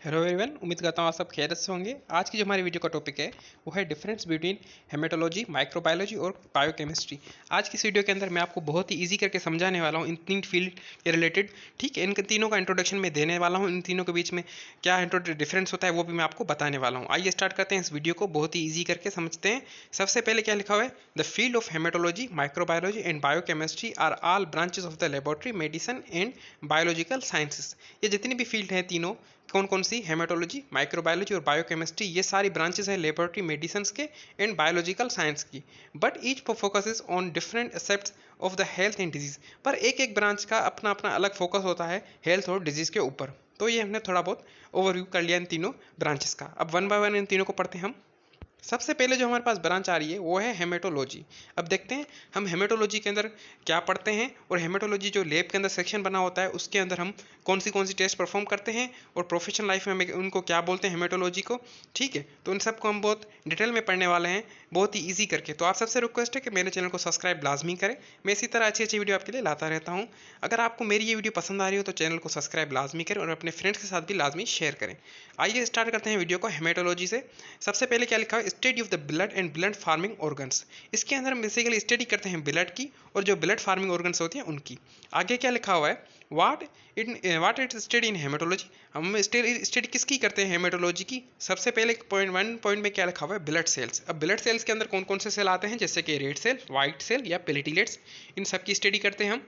Hello everyone, उम्मीद करता हूँ आप सब खैरियत से होंगे। आज की जो हमारी वीडियो का टॉपिक है वो है डिफरेंस बिटवीन हेमेटोलॉजी, माइक्रोबायोलॉजी और बायोकेमिस्ट्री। आज की इस वीडियो के अंदर मैं आपको बहुत ही इजी करके समझाने वाला हूँ इन तीन फील्ड के रिलेटेड। ठीक है, इन तीनों का इंट्रोडक्शन मैं देने वाला हूँ। इन तीनों के बीच में क्या डिफरेंस होता है वो भी मैं आपको बताने वाला हूँ। आइए स्टार्ट करते हैं इस वीडियो को, बहुत ही ईजी करके समझते हैं। सबसे पहले क्या लिखा हुआ है, the field of hematology, microbiology and biochemistry are all branches of the laboratory medicine and biological sciences. ये जितनी भी फील्ड हैं तीनों, कौन कौन सी, हेमेटोलॉजी, माइक्रोबायोलॉजी और बायोकेमिस्ट्री, ये सारी ब्रांचेस हैं लेबोरेटरी मेडिसिन के एंड बायोलॉजिकल साइंस की। But each focuses on different aspects of the health and disease. पर एक एक ब्रांच का अपना अपना अलग फोकस होता है हेल्थ और डिजीज के ऊपर। तो ये हमने थोड़ा बहुत ओवरव्यू कर लिया इन तीनों ब्रांचेस का। अब वन बाय वन इन तीनों को पढ़ते हैं हम। सबसे पहले जो हमारे पास ब्रांच आ रही है वो है हेमेटोलॉजी। अब देखते हैं हम हेमेटोलॉजी के अंदर क्या पढ़ते हैं, और हेमेटोलॉजी जो लैब के अंदर सेक्शन बना होता है उसके अंदर हम कौन सी टेस्ट परफॉर्म करते हैं, और प्रोफेशनल लाइफ में हम उनको क्या बोलते हैं हेमेटोलॉजी को। ठीक है, तो इन सबको हम बहुत डिटेल में पढ़ने वाले हैं, बहुत ही ईजी करके। तो आप सबसे रिक्वेस्ट है कि मेरे चैनल को सब्सक्राइब लाजमी करें। मैं इसी तरह अच्छी अच्छी वीडियो आपके लिए लाता रहता हूँ। अगर आपको मेरी ये वीडियो पसंद आ रही हो तो चैनल को सब्सक्राइब लाजमी करें और अपने फ्रेंड्स के साथ भी लाजमी शेयर करें। आइए स्टार्ट करते हैं वीडियो को हेमेटोलॉजी से। सबसे पहले क्या लिखा है, study of the blood and blood farming organs. इसके अंदर हम बेसिकली स्टडी करते हैं ब्लड की और जो ब्लड फार्मिंग ऑर्गन्स होती हैं उनकी। आगे क्या लिखा हुआ है, what it study in haematology. हम स्टडी किसकी करते हैं, हेमेटोलॉजी की। सबसे पहले पॉइंट में क्या लिखा हुआ है, ब्लड सेल्स। अब ब्लड सेल्स के अंदर कौन कौन से सेल आते हैं, जैसे कि रेड सेल, व्हाइट सेल या प्लेटलेट्स, इन सब की स्टडी करते हैं हम।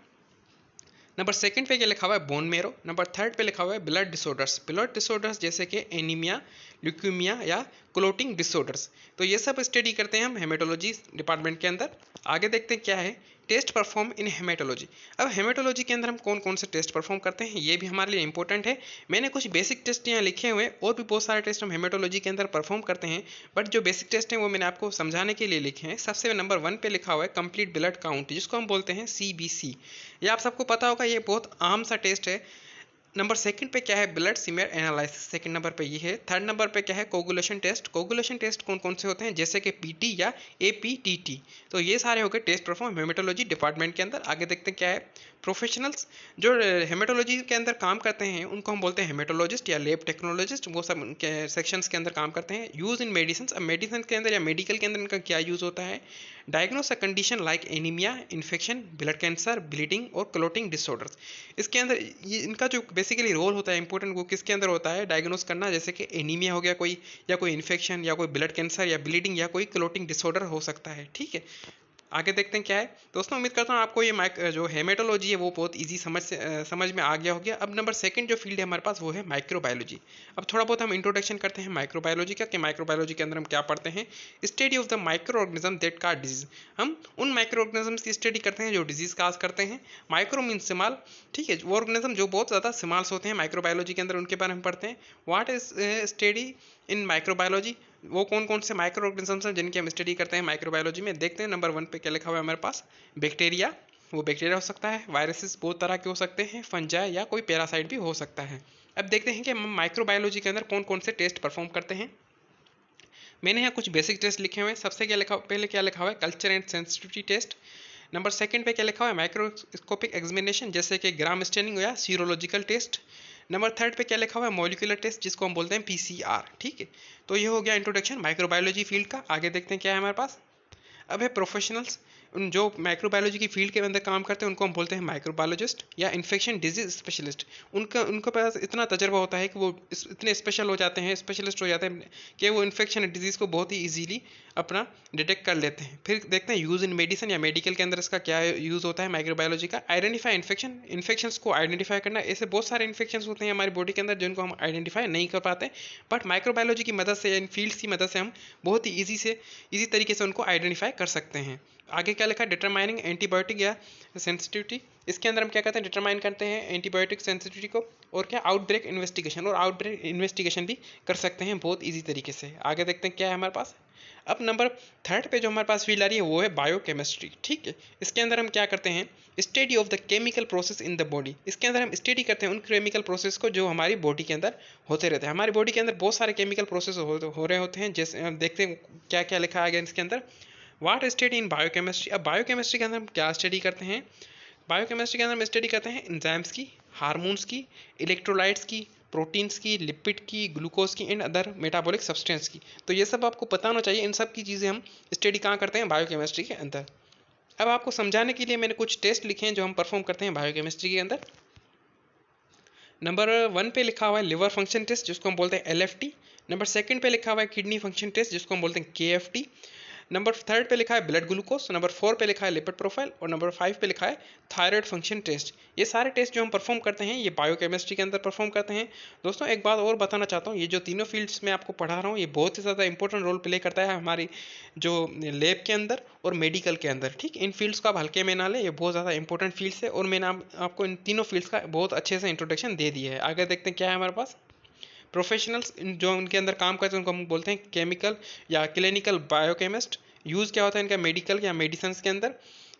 नंबर सेकंड पे क्या लिखा हुआ है, बोन मेरो। नंबर थर्ड पे लिखा हुआ है ब्लड डिसऑर्डर्स जैसे कि एनीमिया, ल्यूकीमिया या क्लोटिंग डिसऑर्डर्स। तो ये सब स्टडी करते हैं हम हेमेटोलॉजी डिपार्टमेंट के अंदर। आगे देखते हैं क्या है, टेस्ट परफॉर्म इन हेमेटोलॉजी। अब हेमेटोलॉजी के अंदर हम कौन कौन से टेस्ट परफॉर्म करते हैं ये भी हमारे लिए इंपॉर्टेंट है। मैंने कुछ बेसिक टेस्ट यहाँ लिखे हुए हैं, और भी बहुत सारे टेस्ट हम हेमेटोलॉजी के अंदर परफॉर्म करते हैं, बट जो बेसिक टेस्ट हैं वो मैंने आपको समझाने के लिए लिखे हैं। सबसे नंबर 1 पे लिखा हुआ है कंप्लीट ब्लड काउंट, जिसको हम बोलते हैं CBC। ये आप सबको पता होगा, ये बहुत आम सा टेस्ट है। नंबर सेकंड पे क्या है, ब्लड सीमेर एनालिसिस, सेकंड नंबर पे ये है। थर्ड नंबर पे क्या है, कोगुलेशन टेस्ट। कोगुलेशन टेस्ट कौन कौन से होते हैं, जैसे कि PT या APTT। तो ये सारे हो गए टेस्ट परफॉर्म हेमेटोलॉजी डिपार्टमेंट के अंदर। आगे देखते हैं क्या है, प्रोफेशनल्स जो हेमेटोलॉजी के अंदर काम करते हैं उनको हम बोलते हैं हेमेटोलॉजिस्ट या लैब टेक्नोलॉजिस्ट। वो सब उनके सेक्शंस के अंदर काम करते हैं। यूज इन मेडिसिन, अब मेडिसिन के अंदर या मेडिकल के अंदर इनका क्या यूज होता है, diagnose a condition like anaemia, infection, blood cancer, bleeding और क्लोटिंग डिसऑर्डर्स। इसके अंदर ये इनका जो बेसिकली रोल होता है इंपॉर्टेंट, वो किसके अंदर होता है, डायग्नोस करना, जैसे कि एनीमिया हो गया कोई, या कोई इन्फेक्शन या कोई ब्लड कैंसर या ब्लीडिंग या कोई क्लोटिंग डिसऑर्डर हो सकता है। ठीक है, आगे देखते हैं क्या है। दोस्तों उम्मीद करता हूँ आपको ये जो हेमेटोलॉजी है वो बहुत इजी समझ में आ गया हो गया। अब नंबर सेकंड जो फील्ड है हमारे पास वो है माइक्रोबायोलॉजी। अब थोड़ा बहुत हम इंट्रोडक्शन करते हैं माइक्रोबायोलॉजी का, कि माइक्रोबायोलॉजी के अंदर हम क्या पढ़ते हैं, study of the micro organism that का डिजीज। हम उन माइक्रो ऑर्गेनिज्म की स्टडी करते हैं जो डिजीज काज करते हैं। Micro mean small. ठीक है, वो ऑर्गेनिज्म जो बहुत ज़्यादा स्मॉल्स होते हैं माइक्रोबायोलॉजी के अंदर, उनके बारे में पढ़ते हैं। What is study in microbiology, वो कौन कौन से माइक्रो ऑर्गेनिजम्स हैं जिनकी हम स्टडी करते हैं माइक्रोबायोलॉजी में। देखते हैं नंबर 1 पे क्या लिखा हुआ है हमारे पास, बैक्टीरिया। वो बैक्टीरिया हो सकता है, वायरसेस बहुत तरह के हो सकते हैं, फंजाई या कोई पैरासाइट भी हो सकता है। अब देखते हैं कि हम माइक्रोबायोलॉजी के अंदर कौन कौन से टेस्ट परफॉर्म करते हैं। मैंने यहाँ कुछ बेसिक टेस्ट लिखे हुए हैं। सबसे पहले क्या लिखा हुआ है, culture and sensitivity test. Number second पे क्या लिखा हुआ है, माइक्रोस्कोपिक एग्जामिनेशन जैसे कि ग्राम स्टेनिंग या सीरोलॉजिकल टेस्ट। नंबर थर्ड पे क्या लिखा हुआ है, मॉलिक्यूलर टेस्ट, जिसको हम बोलते हैं PCR। ठीक है, तो ये हो गया इंट्रोडक्शन माइक्रोबायोलॉजी फील्ड का। आगे देखते हैं क्या है हमारे पास। अब है प्रोफेशनल्स, उन जो माइक्रोबायोलॉजी की फील्ड के अंदर काम करते हैं उनको हम बोलते हैं माइक्रोबायोलॉजिस्ट या इन्फेक्शन डिजीज स्पेशलिस्ट। उनके पास इतना तजर्बा होता है कि वो इतने स्पेशल हो जाते हैं, स्पेशलिस्ट हो जाते हैं, कि वो इन्फेक्शन डिजीज़ को बहुत ही ईजीली अपना डिटेक्ट कर लेते हैं। फिर देखते हैं यूज़ इन मेडिसिन या मेडिकल के अंदर इसका क्या यूज़ होता है माइक्रोबायोलॉजी का। आइडेंटिफाई इन्फेक्शंस को आइडेंटिफाई करना। ऐसे बहुत सारे इन्फेक्शंस होते हैं हमारी बॉडी के अंदर जिनको हम आइडेंटिफाई नहीं कर पाते, बट माइक्रोबायोलॉजी की मदद से, इन फील्ड्स की मदद से हम बहुत ही ईजी तरीके से उनको आइडेंटिफाई कर सकते हैं। आगे क्या लिखा है, डिटरमाइनिंग एंटीबायोटिक या सेंसिटिविटी। इसके अंदर हम क्या करते हैं, डिटरमाइन करते हैं एंटीबायोटिक सेंसिटिविटी को, और क्या आउटब्रेक इन्वेस्टिगेशन, और आउटब्रेक इन्वेस्टिगेशन भी कर सकते हैं बहुत ईजी तरीके से। आगे देखते हैं क्या है हमारे पास। अब नंबर थर्ड पे जो हमारे पास फील्ड आ रही है वो है बायोकेमिस्ट्री। ठीक है, इसके अंदर हम क्या करते हैं, study of the chemical process in the body. इसके अंदर हम स्टडी करते हैं उन केमिकल प्रोसेस को जो हमारी बॉडी के अंदर होते रहते हैं। हमारी बॉडी के अंदर बहुत सारे केमिकल प्रोसेस हो रहे होते हैं, जैसे हम देखते हैं क्या क्या लिखा गया इसके अंदर। वाट स्टडी इन बायोकेमिस्ट्री। अब बायोकेमिस्ट्री के अंदर हम क्या स्टडी करते हैं, बायोकेमिस्ट्री के अंदर हम स्टडी करते हैं एंजाइम्स की, हार्मोन्स की, इलेक्ट्रोलाइट्स की, प्रोटीन्स की, लिपिड की, ग्लूकोज की एंड अदर मेटाबॉलिक सब्सटेंस की। तो ये सब आपको पता होना चाहिए। इन सब की चीज़ें हम स्टडी कहाँ करते हैं? बायोकेमिस्ट्री के अंदर। अब आपको समझाने के लिए मैंने कुछ टेस्ट लिखे हैं जो हम परफॉर्म करते हैं बायोकेमिस्ट्री के अंदर। नंबर 1 पे लिखा हुआ है लिवर फंक्शन टेस्ट, जिसको हम बोलते हैं LFT। नंबर 2 पे लिखा हुआ है किडनी फंक्शन टेस्ट, जिसको हम बोलते हैं KFT। नंबर 3 पे लिखा है ब्लड ग्लूकोज। नंबर 4 पे लिखा है लिपिड प्रोफाइल और नंबर 5 पे लिखा है थायराइड फंक्शन टेस्ट। ये सारे टेस्ट जो हम परफॉर्म करते हैं ये बायोकेमिस्ट्री के अंदर परफॉर्म करते हैं। दोस्तों एक बात और बताना चाहता हूँ, ये जो तीनों फील्ड्स में आपको पढ़ा रहा हूँ ये बहुत ही ज़्यादा इंपॉर्टेंट रोल प्ले करता है हमारी जो लैब के अंदर और मेडिकल के अंदर। ठीक, इन फील्ड्स को आप हल्के में ना लें, ये बहुत ज़्यादा इंपॉर्टेंट फील्ड्स है और मैंने आपको इन तीनों फील्ड्स का बहुत अच्छे से इंट्रोडक्शन दे दिया है। आगे देखते हैं क्या है हमारे पास। प्रोफेशनल्स जो उनके अंदर काम करते हैं उनको हम बोलते हैं केमिकल या क्लिनिकल बायोकेमिस्ट। यूज़ क्या होता है इनका? मेडिकल या मेडिसिन के अंदर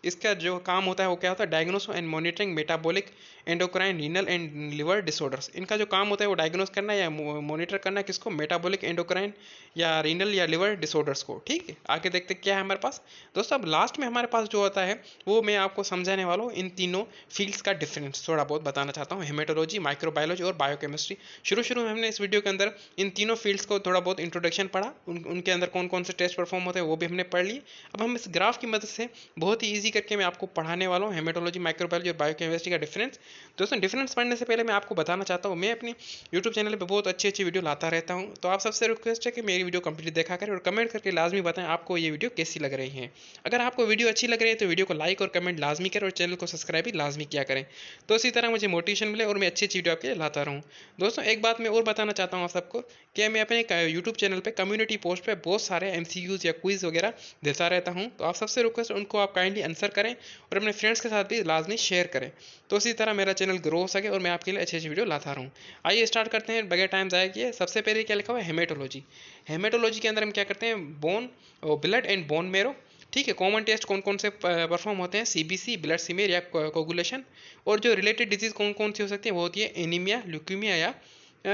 इसका जो काम होता है वो क्या होता है? Diagnose and monitoring metabolic, endocrine, renal and liver disorders. इनका जो काम होता है वो डायग्नोस करना या मॉनिटर करना किसको? मेटाबॉलिक, एंडोक्राइन या रीनल या लिवर डिसऑर्डर्स को। ठीक है, आगे देखते हैं क्या है हमारे पास। दोस्तों अब लास्ट में हमारे पास जो होता है वो मैं आपको समझाने वाला हूँ इन तीनों फील्ड्स का डिफरेंस थोड़ा बहुत बताना चाहता हूँ, हेमेटोलॉजी, माइक्रोबायोलॉजी और बायोकेमिस्ट्री। शुरू में हमने इस वीडियो के अंदर इन तीनों फील्ड्स को थोड़ा बहुत इंट्रोडक्शन पढ़ा, उनके अंदर कौन कौन से टेस्ट परफॉर्म होते हैं वो भी हमने पढ़ लिए। अब हम इस ग्राफ की मदद से बहुत ही ईजी करके मैं आपको पढ़ाने वाला हूँ हेमेटोलॉजी, माइक्रोबायोलॉजी और बायोकेमिस्ट्री का डिफरेंस। दोस्तों डिफरेंस पढ़ने से पहले मैं आपको बताना चाहता हूँ, मैं अपने यूट्यूब चैनल पर बहुत अच्छी वीडियो लाता रहता हूँ, तो आप सबसे रिक्वेस्ट है कि मेरी वीडियो कंप्लीट देखा करें और कमेंट करके लाजमी बताएं आपको ये वीडियो कैसी लग रही है। अगर आपको वीडियो अच्छी लग रही है तो वीडियो को लाइक और कमेंट लाजमी करें और चैनल को सब्सक्राइब भी लाजमी किया करें, तो इसी तरह मुझे मोटिवेशन मिले और मैं अच्छी वीडियो आपके लिए लाता रहूँ। दोस्तों एक बात मैं और बताना चाहता हूँ आप सबको कि मैं अपने यूट्यूब चैनल पर कम्युनिटी पोस्ट पर बहुत सारे MCQs या क्विज वगैरह देता रहता हूँ, तो आप सबसे रिक्वेस्ट उनको आप काइंडली आंसर करें और अपने फ्रेंड्स के साथ भी लाजमी शेयर करें, तो इसी तरह मेरा चैनल ग्रो हो सके और मैं आपके लिए अच्छी वीडियो लाता रहूँ। आइए स्टार्ट करते हैं बगैर टाइम ज़ाया किए। सबसे पहले क्या लिखा हुआ है? हेमेटोलॉजी। हेमेटोलॉजी के अंदर हम क्या करते हैं? Bone, blood and bone marrow. ठीक है, कॉमन टेस्ट कौन कौन से परफॉर्म होते हैं? CBC, ब्लड सीमेर या कोगुलेशन। और जो रिलेटेड डिजीज कौन कौन सी हो सकती है वो होती है एनीमिया, ल्यूकीमिया या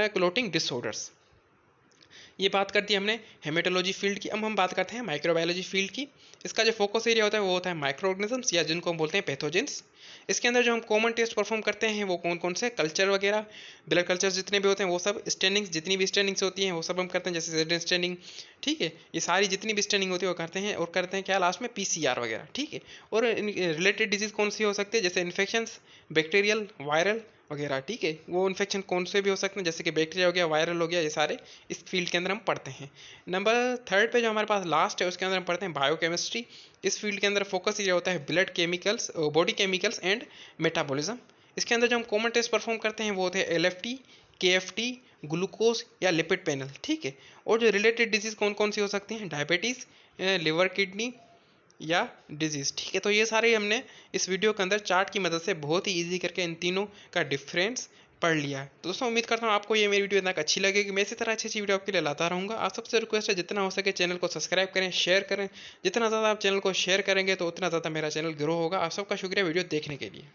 क्लोटिंग डिसऑर्डर्स। ये बात कर दी हमने हेमेटोलॉजी फील्ड की। अब हम बात करते हैं माइक्रोबायोलॉजी फील्ड की। इसका जो फोकस एरिया होता है वो होता है माइक्रो ऑर्गेनिजम्स या जिनको हम बोलते हैं पैथोजेंस। इसके अंदर जो हम कॉमन टेस्ट परफॉर्म करते हैं वो कौन कौन से? कल्चर वगैरह, ब्लड कल्चर जितने भी होते हैं वो सब, स्टैंडिंग्स जितनी भी स्टैंडिंग्स होती हैं वो सब हम करते हैं, जैसे जेड स्टैंडिंग। ठीक है, ये सारी जितनी भी स्टैंडिंग होती है वो करते हैं और करते हैं क्या लास्ट में? PCR वगैरह। ठीक है, और रिलेटेड डिजीज कौन सी हो सकती है? जैसे इन्फेक्शंस, बैक्टीरियल, वायरल वगैरह। ठीक है, वो इन्फेक्शन कौन से भी हो सकते हैं जैसे कि बैक्टीरिया हो गया, वायरल हो गया, ये सारे इस फील्ड के अंदर हम पढ़ते हैं। नंबर 3 पे जो हमारे पास लास्ट है उसके अंदर हम पढ़ते हैं बायोकेमिस्ट्री। इस फील्ड के अंदर फोकस एरिया होता है blood chemicals, body chemicals and metabolism. इसके अंदर जो हम कॉमन टेस्ट परफॉर्म करते हैं वो होते हैं LFT, KFT, ग्लूकोज या लिपिड पैनल। ठीक है, और जो रिलेटेड डिजीज कौन कौन सी हो सकती हैं? डायबिटीज़, लिवर, किडनी या डिजीज़। ठीक है, तो ये सारे हमने इस वीडियो के अंदर चार्ट की मदद से बहुत ही ईजी करके इन तीनों का डिफरेंस पढ़ लिया है। तो दोस्तों उम्मीद करता हूँ आपको ये मेरी वीडियो इतना अच्छी लगेगी। मैं इसी तरह अच्छी वीडियो आपके लिए लाता रहूँगा। आप सबसे रिक्वेस्ट है जितना हो सके चैनल को सब्सक्राइब करें, शेयर करें। जितना ज़्यादा आप चैनल को शेयर करेंगे तो उतना ज़्यादा मेरा चैनल ग्रो होगा। आप सबका शुक्रिया वीडियो देखने के लिए।